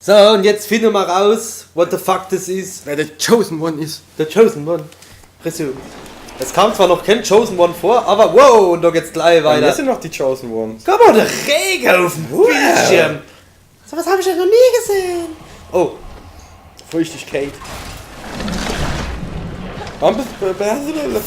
So, und jetzt finden wir mal raus, what the fuck das ist. Wer der Chosen One ist. Der Chosen One. Resume. Es kam zwar noch kein Chosen One vor, aber wow, und da geht's gleich Weil weiter. das sind noch die Chosen Ones. Guck mal, der Regen auf dem Bildschirm. So was habe ich ja noch nie gesehen. Oh, Feuchtigkeit.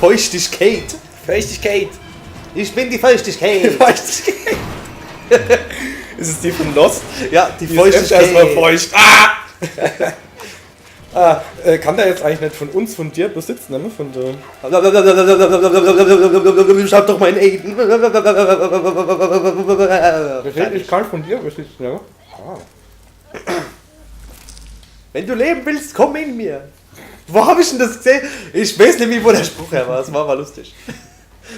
Feuchtigkeit. Feuchtigkeit. Ich bin die Feuchtigkeit. Feuchtigkeit. Ist es die von Lost? Ja, die Die ist erstmal Feuchtigkeit. feucht. Kann der jetzt eigentlich nicht von uns, von dir besitzen, ne? Von der... Schau doch mal in Aiden. Ich kann von dir besitzen, ja? Wenn du leben willst, komm in mir. Wo habe ich denn das gesehen? Ich weiß nicht, wie wo der Spruch her war. Es war mal lustig.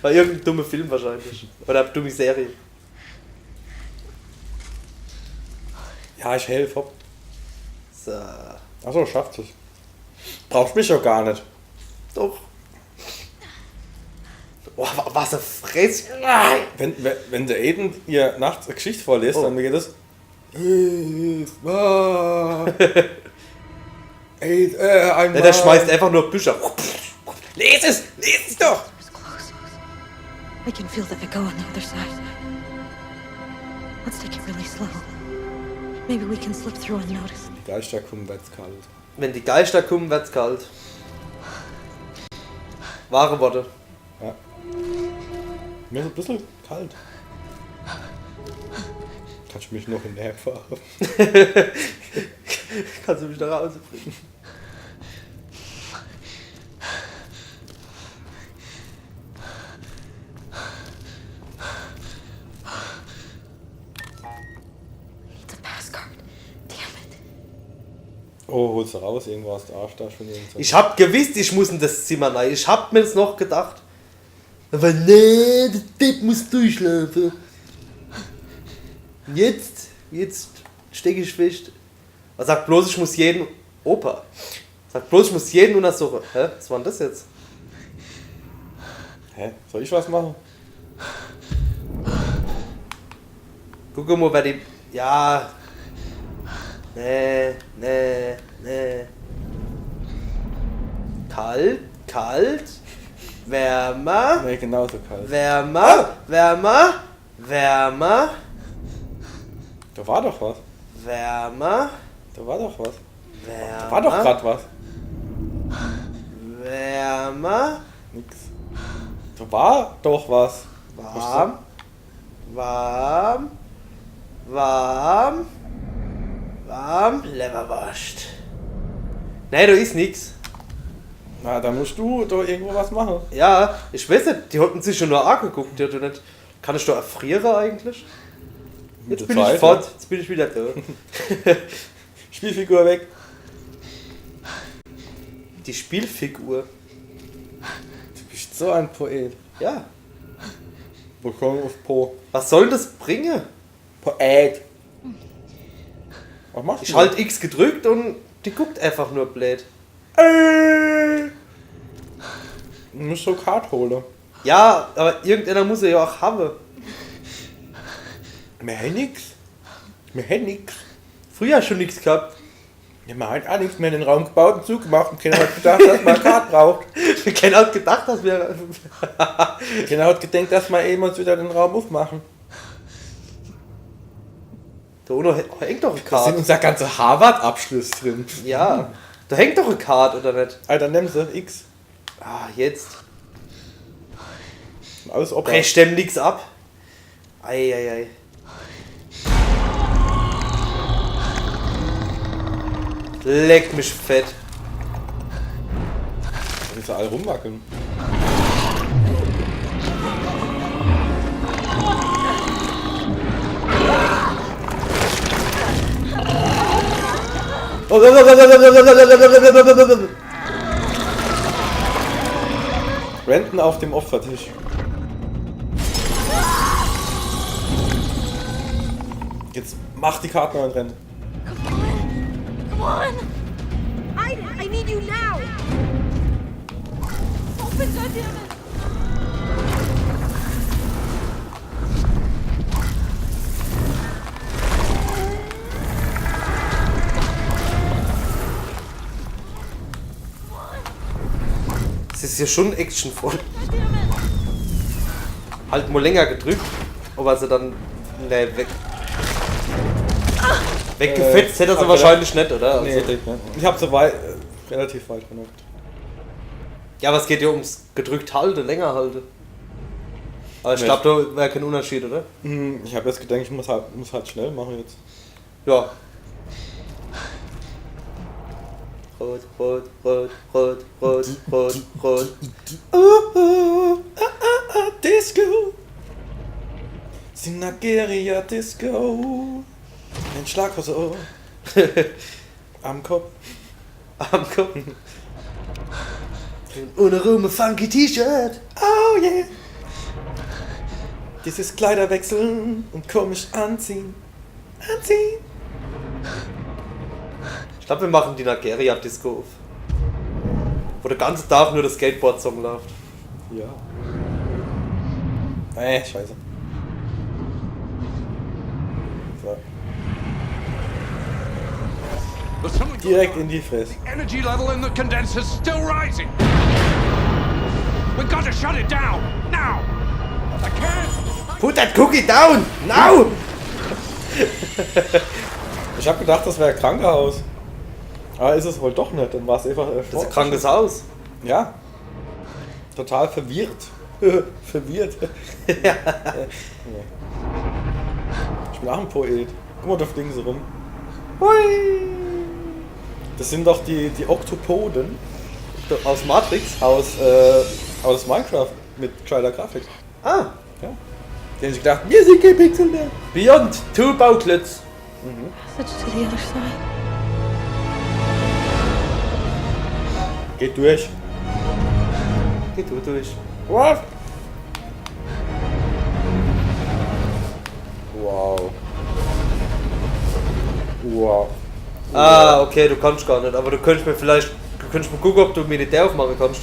War irgendein dummer Film wahrscheinlich. Oder eine dumme Serie. Ja, ich helfe, hopp. So. Achso, schafft es. Brauchst mich doch gar nicht. Doch. Oh, was ein Fress. Wenn der Aiden ihr nachts eine Geschichte vorliest, dann geht es. Der schmeißt einfach nur Bücher. Lies es doch! It's close. I can feel the echo on the other side. Let's take it really slow. Maybe we can slip through unnoticed. Die Geister kommen, wird's kalt. Wenn die Geister kommen, wird's kalt. Wahre Worte. Ja. Mir ist ein bisschen kalt. Kannst du mich noch hinterher fahren? Kannst du mich nach Hause bringen? It's a passcard. Damn it. Oh, holst du raus, irgendwo aus der Arschtasche von irgendwas. Ich hab gewusst, ich muss in das Zimmer rein. Ich hab mir das noch gedacht. Aber nee, der Depp muss durchschlafen. Und jetzt stecke ich fest. Er sagt bloß, ich muss jeden... Opa. Sagt bloß, ich muss jeden untersuchen. Hä? Was war denn das jetzt? Hä? Soll ich was machen? Guck mal, wer die... Ja... Nee. Kalt. Wärmer. Nee, genauso kalt. Wärmer. Da war doch was. Wärmer. Da war doch was. Wärmer. Da war doch grad was. Wärmer. Nix. Da war doch was. Warm. Leberwurst. Nee, da ist nix. Na, da musst du da irgendwo was machen. Ja, ich weiß nicht, die hatten sich schon nur angeguckt, die hat nicht. Kann ich da erfrieren eigentlich? Jetzt bin ich fort, jetzt bin ich wieder da. Spielfigur weg. Die Spielfigur. Du bist so ein Poet. Ja. Willkommen auf Po. Was soll das bringen? Poet. Was machst du? Ich halt X gedrückt und die guckt einfach nur blöd. Du musst so Kart holen. Ja, aber irgendeiner muss er ja auch haben. Wir haben nix. Wir haben nix. Früher schon nichts gehabt. Wir haben halt auch nichts mehr in den Raum gebaut und zugemacht und keiner hat gedacht, dass man eine Karte braucht. Keiner hat gedacht, dass wir... Keiner hat gedacht, dass wir eben uns wieder den Raum aufmachen. Da unten hängt doch eine Da sind Karte. unser ganzer Harvard-Abschluss drin. Ja, da hängt doch eine Karte, oder nicht? Alter, nimm sie, X. Ah, jetzt. Alles Opa. Brecht dem nix ab. Eieiei. Leck mich fett. Da willst du alle rumwackeln. Renten auf dem Opfertisch. Jetzt mach die Karten und renn. Come on! I need you now! Open, goddammit! ist ja schon actionvoll. Halt mal länger gedrückt, aber sie dann weggefetzt hätte er sie wahrscheinlich nicht, oder? Nee, Also, ich hab sie relativ weit genockt. ja, aber es geht ja ums gedrückt halten, länger halten. Aber ich Nee. glaube, da wäre kein Unterschied, oder? Ich habe jetzt gedacht, ich muss halt schnell machen jetzt. Ja. Rot, rot, rot, rot, rot, rot, rot. Disco! Sinageria Disco! Ein Schlag so am Kopf. Am Kopf. Ohne Ruhe, funky T-Shirt. Oh yeah! Dieses Kleiderwechseln und komisch anziehen. Anziehen! Ich glaube, wir machen die Nigeria-Disco auf. Wo der ganze Tag nur das Skateboard-Song läuft. Ja. Scheiße. So. There's something Direkt going in die Fresse. on. Energy level in the condenser's still rising. We've got to shut it down now. I can't. Put that cookie down! Now! Ich hab gedacht, das wäre ein Krankenhaus. Aber ist es wohl doch nicht, dann war es einfach Das ist ein krankes Haus. Ja. Total verwirrt. Verwirrt. Ja. Nee. Ich bin auch ein Poet. Guck mal, da fliegen sie rum. Hui. Das sind doch die Oktopoden Aus Matrix? aus Minecraft mit gescheiter Grafik. Ah. Ja. Die haben sich gedacht, wir sind kein Pixel mehr. Beyond Two Bauklets. Passage to the other side. Geht durch. Geh du durch. What? Wow. Wow. Ah, okay, du kannst gar nicht. Aber du könntest mal gucken, ob du mir die der aufmachen kannst.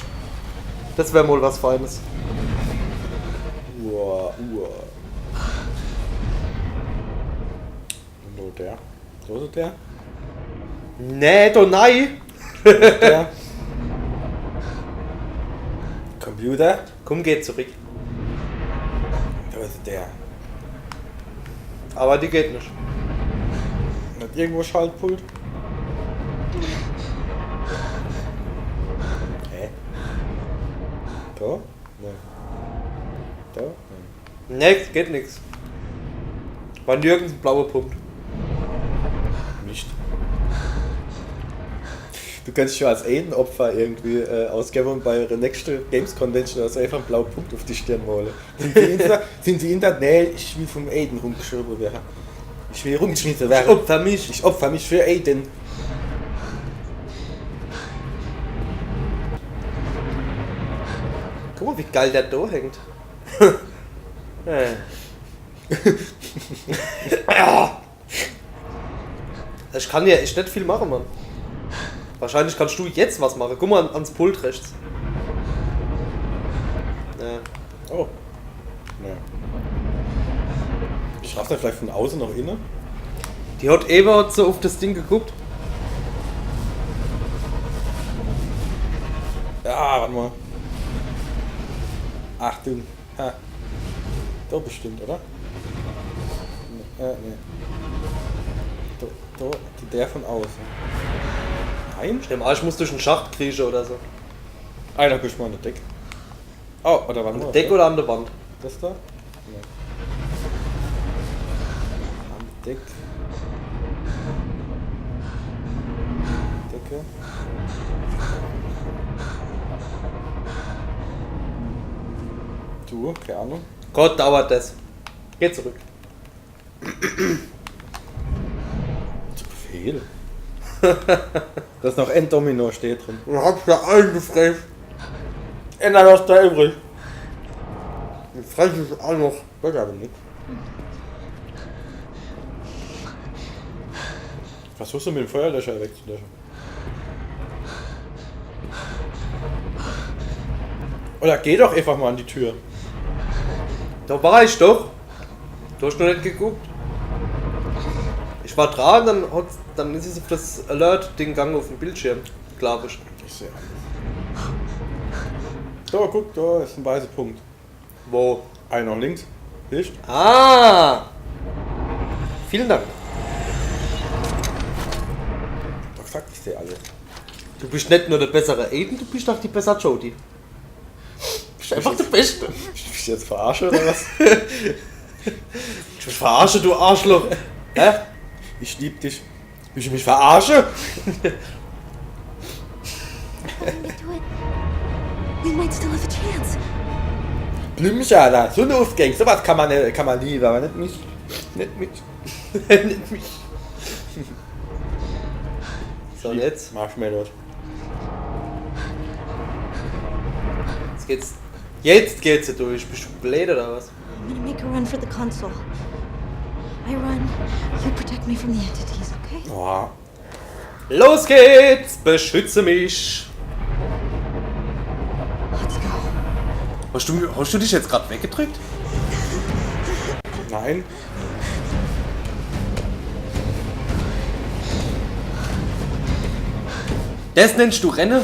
Das wäre mal was Feines. Wow. Wow. Und wo der? Wo ist der? Nee, du nein! Der? Computer? Komm, geh zurück. Wo ist der? Aber die geht nicht. Hat irgendwo Schaltpult? Hä? Da? Ne. Da? Ne. Nee, geht nix. War nirgends ein blauer Punkt. Nicht. Du kannst dich schon als Aiden-Opfer irgendwie ausgeben und bei der nächsten Games Convention also einfach einen blauen Punkt auf die Stirn malen. Sind sie in der Nähe? Ich will vom Aiden rumgeschrieben werden. Ich will rumgeschmissen werden. Opfer mich. Ich opfer mich für Aiden. Guck mal, wie geil der da hängt. Ich kann ja echt nicht viel machen, Mann. Wahrscheinlich kannst du jetzt was machen. Guck mal ans Pult rechts. Ja. Oh. Ja. Ich raff da vielleicht von außen noch innen. Die hat Eva so auf das Ding geguckt. Ja, warte mal. Achtung. Ha. Da bestimmt, oder? Nee. Da, der von außen. Nein? Im Arsch muss durch einen Schacht kriechen oder so. Einer guckt mal an der Deck. Oh, oder warte An mal. der Decke oder an der Wand? Das da? Nee. Am Deck. Decke. Du, keine Ahnung. Gott, dauert das. Geh zurück. Zu Befehl. Dass noch ein Domino steht drin. Du hast ja eingefressen. Ändern was da übrig. Die fressen ist auch noch. Wird aber nicht. Versuchst du mit dem Feuerlöscher wegzulöschen? Oder geh doch einfach mal an die Tür. Da war ich doch. Du hast noch nicht geguckt. Ich war dran, dann ist es auf das Alert-Ding gegangen auf dem Bildschirm, glaube ich. Ich sehe Da, guck, da ist ein weißer Punkt. Wo? Einer links. Siehst du? Ah! Vielen Dank. Doch sagt ich dir alles. Du bist nicht nur der bessere Aiden, du bist auch die bessere Jodie. Du bist einfach der Beste. Bist du jetzt verarsche oder was? Ich will verarschen, du Arschloch. Hä? Ich lieb dich. Willst du mich verarschen? Holding me to it. We might still have a chance. Blümchen, so eine Aufgang. Sowas kann man nie, aber nicht mich. Nicht mich. Nicht mich. So, und jetzt? Marshmallows. Jetzt geht's ja durch. Bist du blöd oder was? I'm gonna make a run for the console. I run. You protect me from the entities, okay? Oh, Los geht's! Beschütze mich! Let's go. Hast du dich jetzt gerade weggedrückt? nein. Das nennst du Rennen?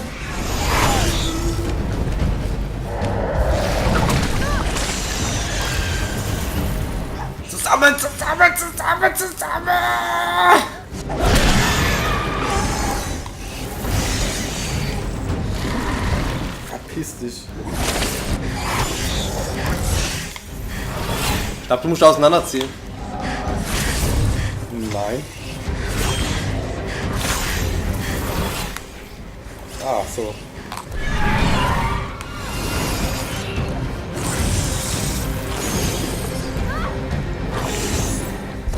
Zusammen! Verpiss dich. Ich glaube, du musst auseinanderziehen. Nein. Ah, so.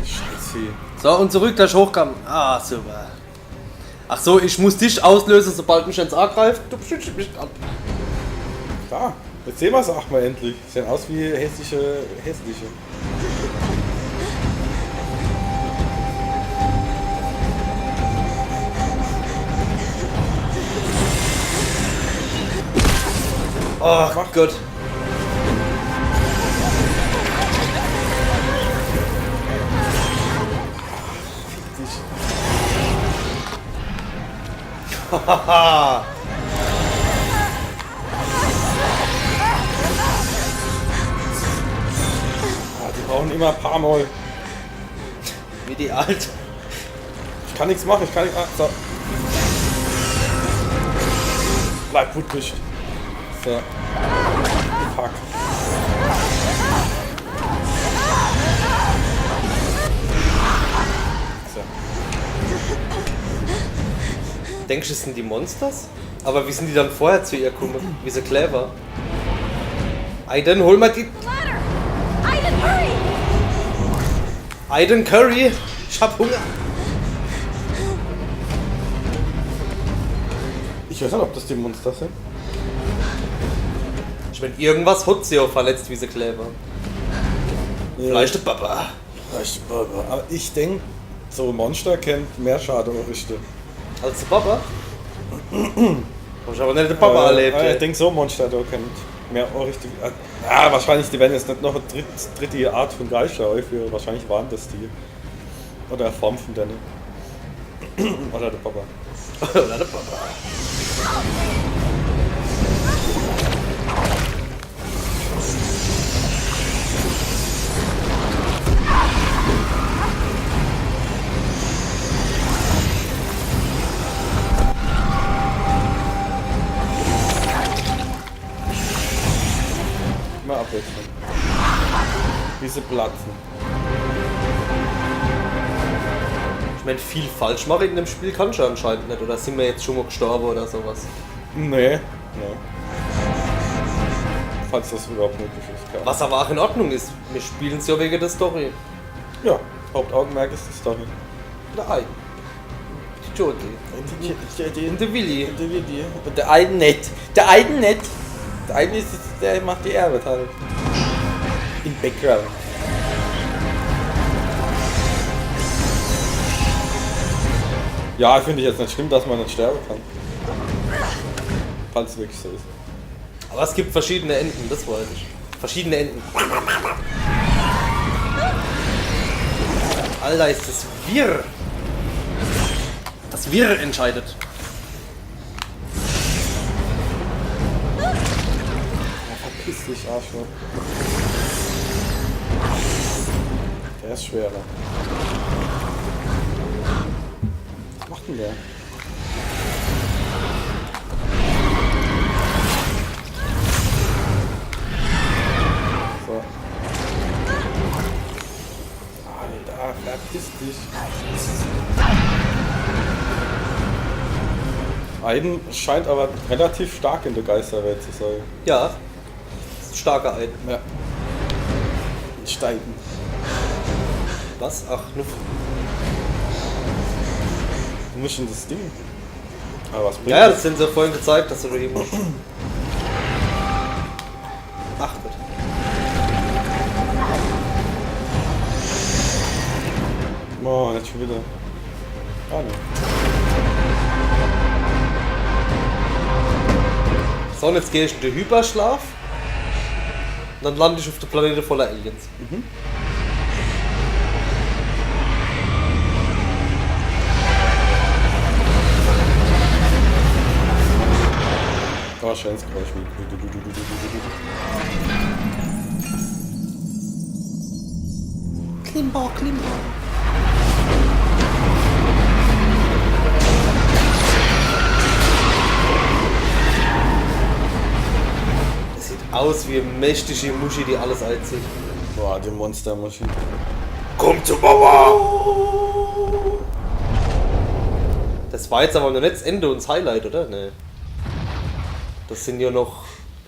Scheiße. So, und zurück, dass ich hochkam. Ah, super. Ach so, ich muss dich auslösen, sobald mich ins A greift. Du beschützt mich ab. Da, jetzt sehen wir es auch mal endlich. Sehen aus wie hässliche. Oh Gott. Hahaha. Die brauchen immer ein paar Mal. Wie die Alte. Ich kann nichts machen, ich kann nicht. Ah, so. Bleib gut nicht. So. Fuck. So. Denkst du, es sind die Monsters? Aber wie sind die dann vorher zu ihr gekommen? Wie so clever. Aiden, hol mal die... Ladder! Aiden, hurry! Aiden Curry! Ich hab Hunger! Ich weiß nicht, ob das die Monster sind. Ich mein, irgendwas hat sie auch verletzt, wie sie clever. Vielleicht der Papa. Aber ich denke, so ein Monster kennt mehr Schaden richten. Als der Papa? Hab ich aber nicht den Papa erlebt. Ich ey. denke, so ein Monster da kennt mehr richtig. Ja, wahrscheinlich, die werden jetzt nicht noch eine dritte Art von Geister einführen. Wahrscheinlich waren das die. Oder eine Form von denen. Oder der Papa. Oder der Papa. Immer abwechseln. Wie sie platzen. Ich mein, viel falsch machen in dem Spiel kannst du anscheinend nicht. Oder sind wir jetzt schon mal gestorben oder sowas? Nee. Falls das überhaupt möglich ist. Klar. Was aber auch in Ordnung ist. Wir spielen es ja wegen der Story. Ja, Hauptaugenmerk ist die Story. Der Ei. Die Jodie. Und der Willi. Und der Aiden nicht. Der Aiden nicht. Der Aiden ist, der macht die Arbeit halt. Im Background. Ja, finde ich jetzt nicht schlimm, dass man nicht sterben kann. Falls es wirklich so ist. Aber es gibt verschiedene Enden, das weiß ich. Verschiedene Enden. Alter, ist das wirr. Das Wirr entscheidet. dich, Arschloch. Der ist schwerer. Was macht denn der? So. Alter, verpiss dich. Aiden scheint aber relativ stark in der Geisterwelt zu sein. Ja. Das ist ein starker Ein. Ja. Steigen. Was? Ach, nur. Du musst in das Ding. Aber was bringt Ja, das sind sie vorhin gezeigt, dass du da eben. Ach Gott. Oh, jetzt schon wieder. Ah, ne. So, und jetzt gehe ich in den Hyperschlaf. Und dann lande ich auf der Planete voller Aliens. Oh, schönes Geräusch. Klimper, Klimper. Das sieht aus wie eine mächtige Muschi, die alles einzieht. Boah, die Monstermaschine. Komm zu Mama! Das war jetzt aber noch nicht das Ende und das Highlight, oder? Nee. Das sind ja noch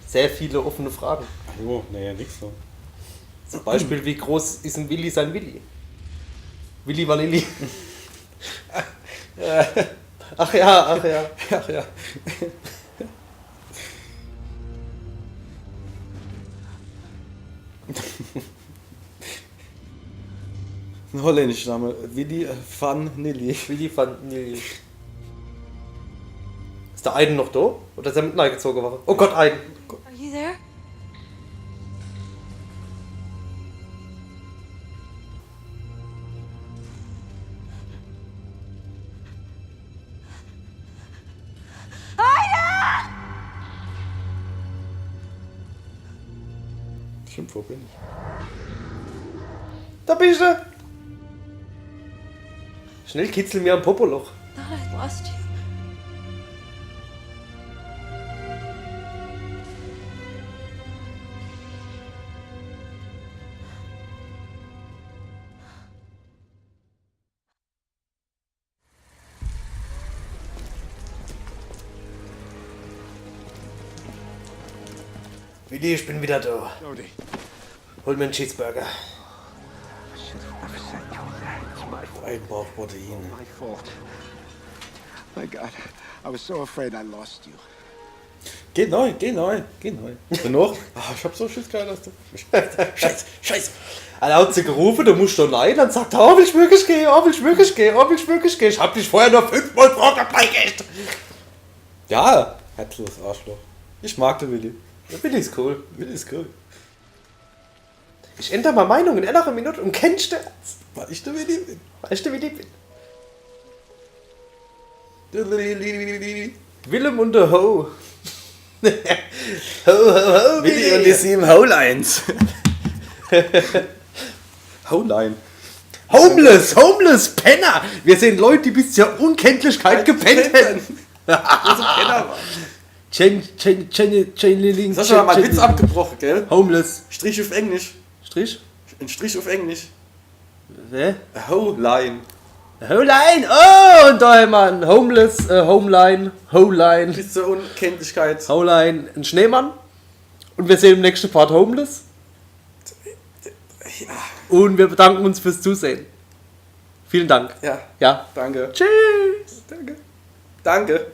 sehr viele offene Fragen. Ach jo, naja, nix so. Zum Beispiel, wie groß ist ein Willi sein Willi? Willi Vanilli. Ach ja, ach ja. Ach ja. Ein holländischer Name. Willy van Nilly. Willi Vanilli. Ist der Aiden noch da? Oder ist er mit reingezogen worden? Oh Gott, Aiden. Are you there? Stimmt, wo bin ich? Da bist du. Schnell kitzel mir am Popoloch. Thought I'd lost you. Willi, ich bin wieder da. Jodie, Hol mir einen Cheeseburger. I should have never sent you there. It's my fault. Ein Bauchprotein. My fault. My God, I was so afraid I lost you. Geh neu. Noch? Ah, ich hab so Schiss gehabt, dass du. Scheiße. Er hat sie gerufen, du musst doch nein, dann sagt er, oh, will ich wirklich gehen, oh, will ich wirklich gehen, oh, will ich wirklich gehen. Ich hab dich vorher nur 5-mal vorgeprägt. Ja, herzlos Arschloch. Ich mag den Willi. Ja, Willi ist cool. Willi ist cool. Ich ändere meine Meinung in einer Minute und kennst du das? Weil ich der Willi bin. Weißt du, wie die bin? Willem und der Ho. Ho, Willi und die 7 Holines. Holine. Homeless, Penner! Wir sind Leute, die bis zur Unkenntlichkeit gepennt hätten. Chain Lilling. Das hast du mal meinen Witz abgebrochen, gell? Homeless. Strich auf Englisch. Strich? Ein Strich auf Englisch. Hä? Holine. Holine! Oh, und da Mann. Homeless, Homeline, Holine, Bis zur Unkenntlichkeit. Holine, ein Schneemann. Und wir sehen im nächsten Part Homeless. Und wir bedanken uns fürs Zusehen. Vielen Dank. Ja, Ja. danke. Tschüss. Danke.